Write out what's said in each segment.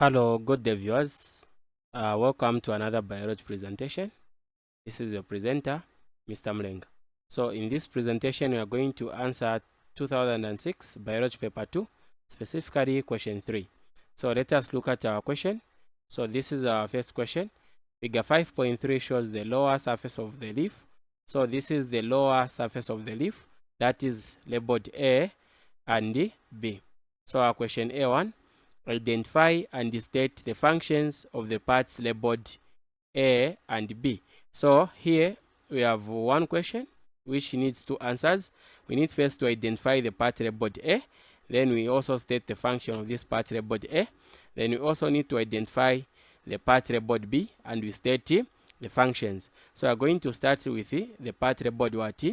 Hello, good day viewers. Welcome to another biology presentation. This is your presenter, Mr. Mlenga. So in this presentation, we are going to answer 2006 biology paper 2, specifically question 3. So let us look at our question. So this is our first question. Figure 5.3 shows the lower surface of the leaf. So this is the lower surface of the leaf, that is labeled A and B. So our question A1, identify and state the functions of the parts labeled A and B. So here we have one question which needs two answers. We need first to identify the part labeled A, then we also state the function of this part labeled A, then we also need to identify the part labeled B and we state the functions. So we are going to start with the part labeled what?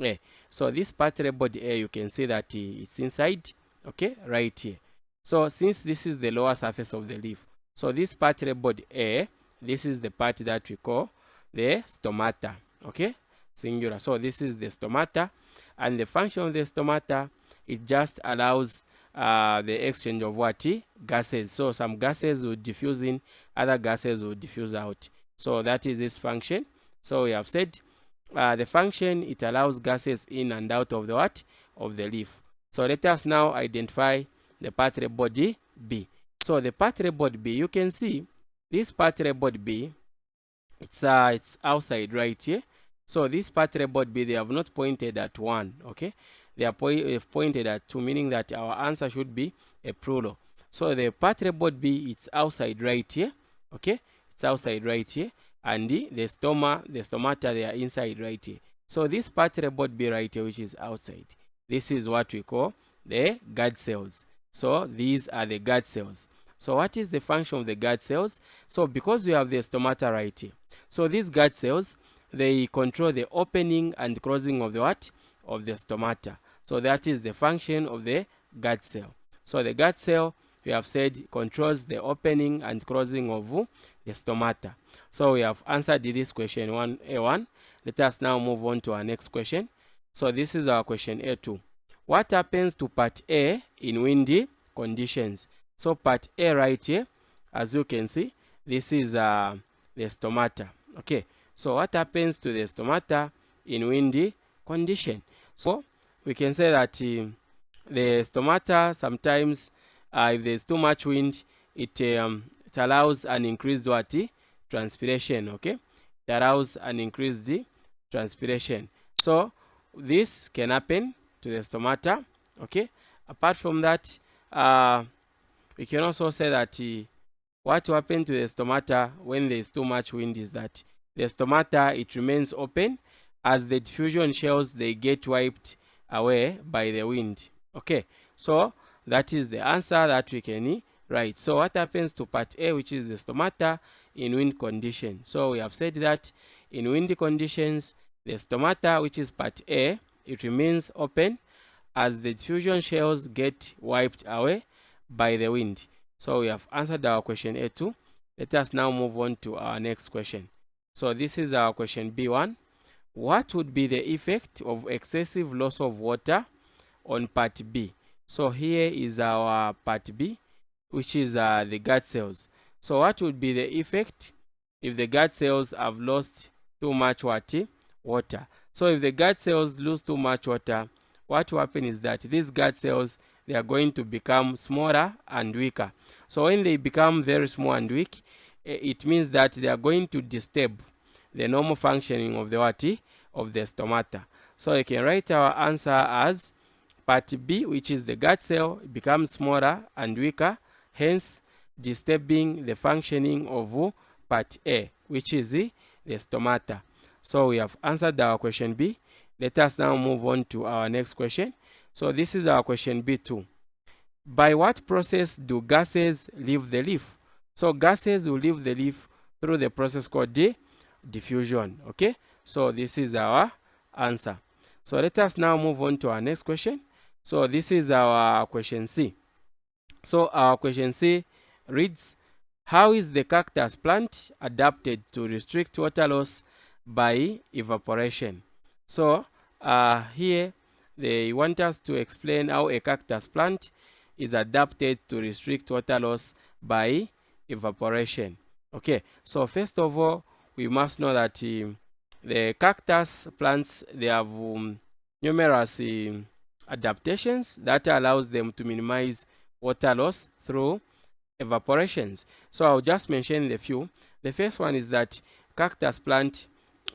A. So this part labeled A, you can see that it's inside, okay, right here. So since this is the lower surface of the leaf, so this part labeled A, this is the part that we call the stomata, okay, singular. So this is the stomata, and the function of the stomata, it just allows the exchange of what? Gases. So some gases will diffuse in, other gases will diffuse out. So that is this function. So we have said the function, it allows gases in and out of the what? Of the leaf. So let us now identify the part labeled B. So the part labeled B, you can see this part labeled B, it's outside right here. So this part labeled B, they have not pointed at 1, okay? They are pointed at 2, meaning that our answer should be a plural. So the part labeled B, it's outside right here, okay? It's outside right here, and the stomata, they are inside right here. So this part labeled B right here, which is outside, this is what we call the guard cells. So these are the guard cells. So what is the function of the guard cells? So because we have the stomata right here, so these guard cells, they control the opening and closing of the what? Of the stomata. So that is the function of the guard cell. So the guard cell, we have said, controls the opening and closing of the stomata. So we have answered this question 1A1. Let us now move on to our next question. So this is our question A2. What happens to part A in windy conditions? So part A right here, as you can see, this is the stomata. Okay, so what happens to the stomata in windy condition? So we can say that the stomata sometimes, if there's too much wind, it allows an increased what? Transpiration. Okay, it allows an increased transpiration. So this can happen to the stomata. Okay, apart from that, we can also say that what will happen to the stomata when there is too much wind is that the stomata, it remains open as the diffusion shells, they get wiped away by the wind. Okay, so that is the answer that we can write. So what happens to part A, which is the stomata in wind condition? So we have said that in windy conditions, the stomata, which is part A, it remains open as the diffusion shells get wiped away by the wind. So we have answered our question A2. Let us now move on to our next question. So this is our question B1. What would be the effect of excessive loss of water on part B? So here is our part B, which is the guard cells. So what would be the effect if the guard cells have lost too much water? So if the guard cells lose too much water, what will happen is that these guard cells, they are going to become smaller and weaker. So when they become very small and weak, it means that they are going to disturb the normal functioning of the what? Of the stomata. So you can write our answer as part B, which is the guard cell, becomes smaller and weaker, hence disturbing the functioning of part A, which is the stomata. So we have answered our question B. Let us now move on to our next question. So this is our question B2. By what process do gases leave the leaf? So gases will leave the leaf through the process called diffusion. Okay, so this is our answer. So let us now move on to our next question. So this is our question C. So our question C reads, how is the cactus plant adapted to restrict water loss by evaporation? So here they want us to explain how a cactus plant is adapted to restrict water loss by evaporation. Okay, so first of all, we must know that the cactus plants, they have numerous adaptations that allows them to minimize water loss through evaporations. So I'll just mention the few. The first one is that cactus plant,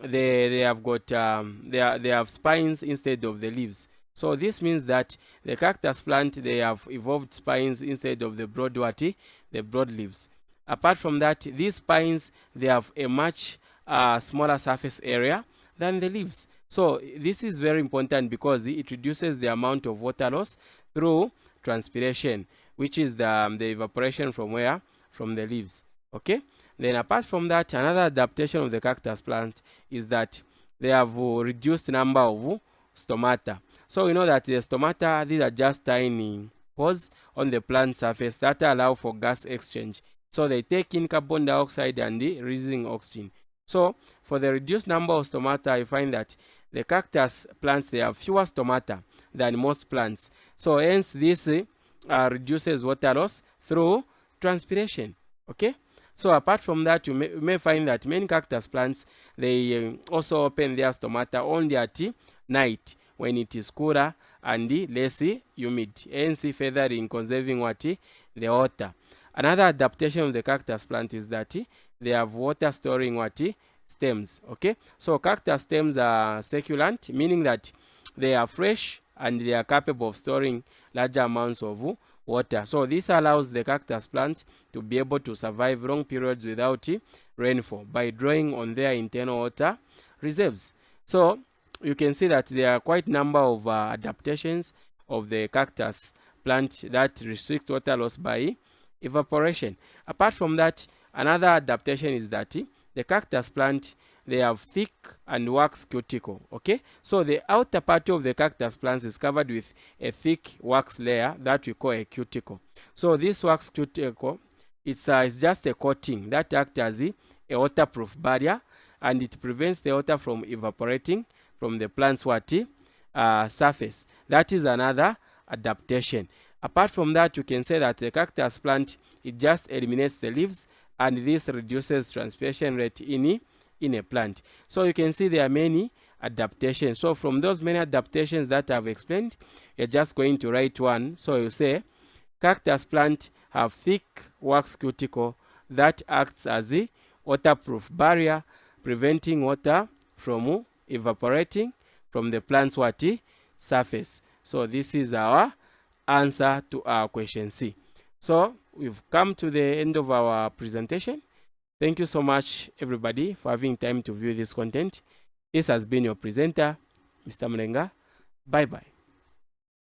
they have got they have spines instead of the leaves. So this means that the cactus plant, they have evolved spines instead of the broad the broad leaves. Apart from that, these spines, they have a much smaller surface area than the leaves. So this is very important because it reduces the amount of water loss through transpiration, which is the evaporation from where? From the leaves. Okay. Then apart from that, another adaptation of the cactus plant is that they have reduced number of stomata. So we know that the stomata, these are just tiny pores on the plant surface that allow for gas exchange. So they take in carbon dioxide and releasing oxygen. So for the reduced number of stomata, you find that the cactus plants, they have fewer stomata than most plants. So hence this reduces water loss through transpiration. Okay. So apart from that, you may find that many cactus plants, they also open their stomata only at night when it is cooler and less humid, hence furthering conserving what? The water. Another adaptation of the cactus plant is that they have water storing what? Stems. Okay, so cactus stems are succulent, meaning that they are fresh and they are capable of storing large amounts of water. So this allows the cactus plant to be able to survive long periods without rainfall by drawing on their internal water reserves. So you can see that there are quite a number of adaptations of the cactus plant that restrict water loss by evaporation. Apart from that, another adaptation is that the cactus plant, they have thick and wax cuticle. Okay, so the outer part of the cactus plants is covered with a thick wax layer that we call a cuticle. So this wax cuticle, it's just a coating that acts as a waterproof barrier, and it prevents the water from evaporating from the plant's surface. That is another adaptation. Apart from that, you can say that the cactus plant, it just eliminates the leaves, and this reduces transpiration rate in a plant. So you can see there are many adaptations. So from those many adaptations that I've explained, you're just going to write one. So you say cactus plant have thick wax cuticle that acts as a waterproof barrier, preventing water from evaporating from the plant's surface. So this is our answer to our question C. So we've come to the end of our presentation. Thank you so much, everybody, for having time to view this content. This has been your presenter, Mr. Mlenga. Bye-bye.